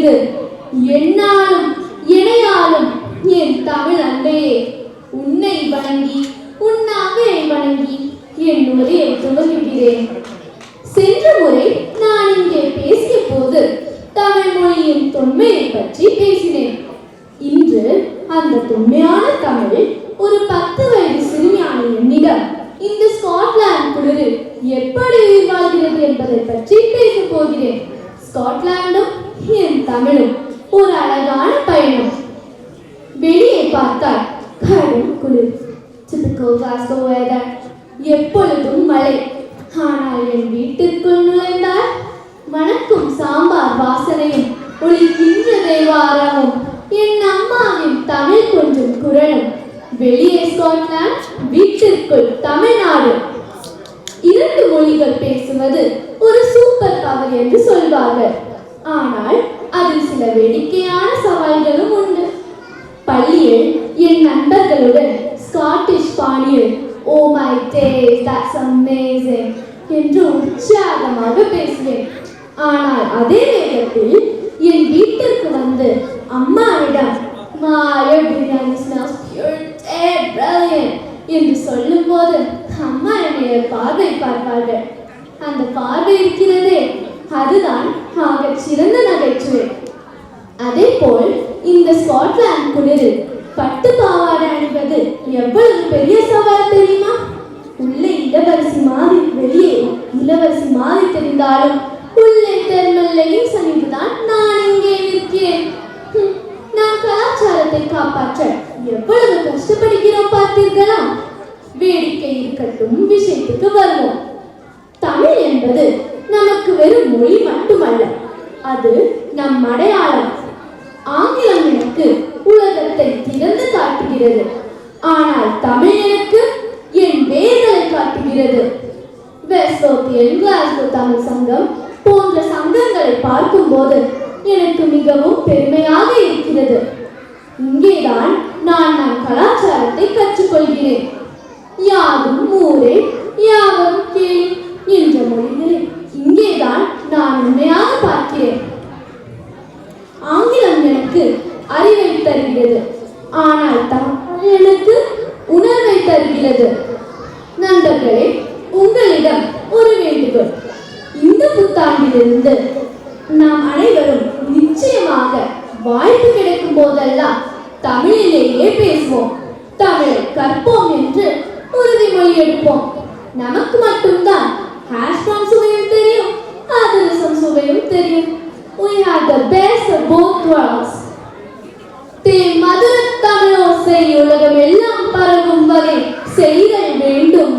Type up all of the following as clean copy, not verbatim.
இது என்னாலும் இணையாலும் என் தமிழ் அன்பையே உன்னை வணங்கி உன்னாகை வணங்கி என் உரையை துவங்குகிறேன். சென்ற முறை நான் இங்கே பேசிய போது தமிழ் மொழியின் தொன்மையை பற்றி பேசினேன். இன்று அந்த தொன்மையான தமிழ் ஒரு 10 வயது சிறுமியான என்னிடம் இந்த ஸ்காட்லாந்து குளிரில் எப்படி உயிர் வாழ்கிறது என்பதை பற்றி பேசப் போகிறேன். ஸ்காட்லாண்டும் என் தமிழும் ஒரு அழகான பயணம். வெளியே பார்த்தால் கடும் குளிர், typical Glasgow weather, எப்பொழுதும் மழை. ஆனால் என் வீட்டிற்குள் நுழைந்தால் மணக்கும் சாம்பார் வாசனையும் ஒளிக்கின்ற தேவாரமும் என் அம்மாவின் தமிழ் கொஞ்சம் குரலும். வெளியே ஸ்காட்லாந்து, வீட்டிற்குள் தமிழ்நாடு. 2 மொழிகள் பேசுவது ஒரு சூப்பர் பவர் என்று சொல்வார்கள். ஆனால் அதில் சில வேடிக்கையான சவால்களும் உண்டு. பள்ளியில் என் நண்பர்களுடன் ஸ்காட்டிஷ் பாணியில் "Oh my days, that's amazing" என்று உற்சாகமாக பேசுவேன். ஆனால் அதே நேரத்தில் என் வீட்டிற்கு வந்து அம்மாவிடம் "your biryani smells pure dead brilliant" என்று சொல்லும் போது அம்மா என்னைய பார்வை பார்ப்பார்கள். அந்த பார்வை இருக்கிறதே, அதுதான் ஆகச் சிறந்த நகைச்சுவை. அதே போல் இந்த ஸ்காட்லாந்து குளிரில் பட்டு பாவாடை அணிவது எவ்வளவு பெரிய சவால் தெரியுமா? உள்ளே இளவரசி மாதிரி வெளியே இளவரசி மாதிரி தெரிந்தாலும் உள்ளே தெர்மல்லையும் சனிதுதான் நான் இங்கே நிற்கிறேன். நாம் கலாச்சாரத்தை காப்பாற்ற எவ்வளவு கஷ்டப்படுகிறோம் பார்த்தீர்களா? வேடிக்கை இருக்கட்டும், விஷயத்துக்கு வருவோம். தமிழ் என்பது நமக்கு வெறும் மொழி மட்டுமல்ல, அது நம் அடையாளம். ஆங்கிலம் எனக்கு உலகத்தை திறந்து காட்டுகிறது, ஆனால் தமிழ் எனக்கு என் வேர்களை காட்டுகிறது. வெஸ்ட்லோத்தியன், கிளாஸ்கோ தமிழ் சங்கம் போன்ற சங்கங்களை பார்க்கும்போது எனக்கு மிகவும் பெருமையாக இருக்கிறது. இங்கேதான் நான் நம் கலாச்சாரத்தை கற்றுக்கொள்கிறேன். யாதும் ஊரே யாவரும் கேள் என்ற மொழிகளை இங்கேதான் நான் உண்மையாக பார்க்கிறேன். ஆங்கிலம் எனக்கு அறிவை தருகிறது, ஆனால் தமிழ் எனக்கு உணர்வை தருகிறது. நண்பர்களே, உங்களிடம் ஒரு வேண்டுகோள். இந்த புத்தாண்டிலிருந்து நாம் அனைவரும் நிச்சயமாக வாய்ப்பு கிடைக்கும் போதெல்லாம் தமிழிலேயே பேசுவோம், தமிழை கற்போம் என்று உறுதிமொழி எடுப்போம். நமக்கு மட்டும்தான் ஹாஷ்பான் சுவையும் தெரியும், அதிரசம் சுவையும் தெரியும். We have the best of both worlds. மதுர தமிழோசை உலகம் எல்லாம் பரவும் வகை செய்தல் வேண்டும்.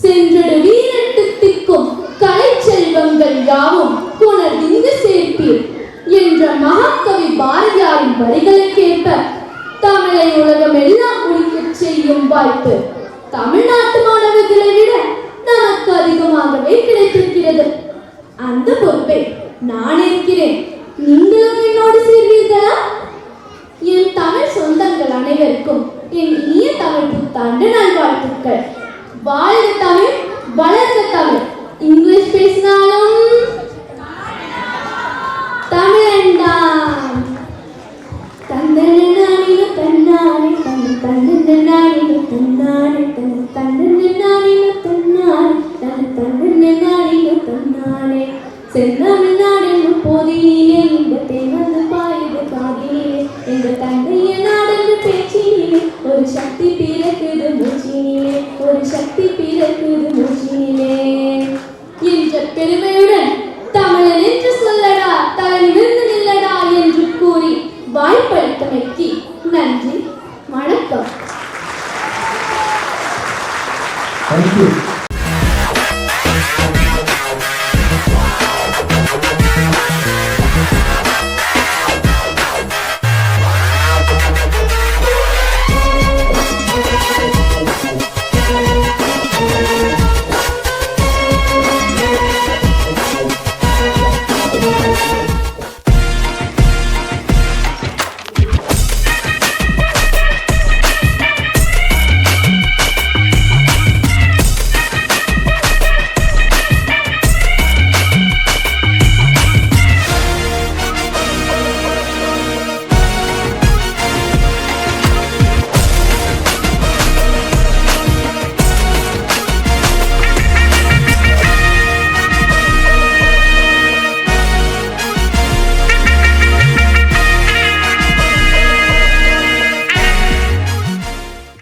சென்றடு வீரட்டு திக்கும் கலை செல்வங்கள் யாவும் புனர்ந்து சேர்ப்பீர் என்ற மகாகவி பாரதியாரின் வரிகளுக்கேற்ப தமிழை உலகம் எல்லாம் முடிக்கச் செய்யும் வாய்ப்பு தமிழ்நாட்டு மாணவர்களை விட நமக்கு அதிகமாகவே கிடைத்திருக்கிறது. அந்த பொறுப்பை நான் இருக்கிறேன். நீங்களும் என்னோடு சேர்வீர்களா? என் தமிழ் சொந்தங்கள் அனைவருக்கும் என் இனிய தமிழ் புத்தாண்டு நல்வாழ்த்துக்கள். வாழ்க தமிழ், வளர்க தமிழ். இங்கிலீஷ் பேசினால்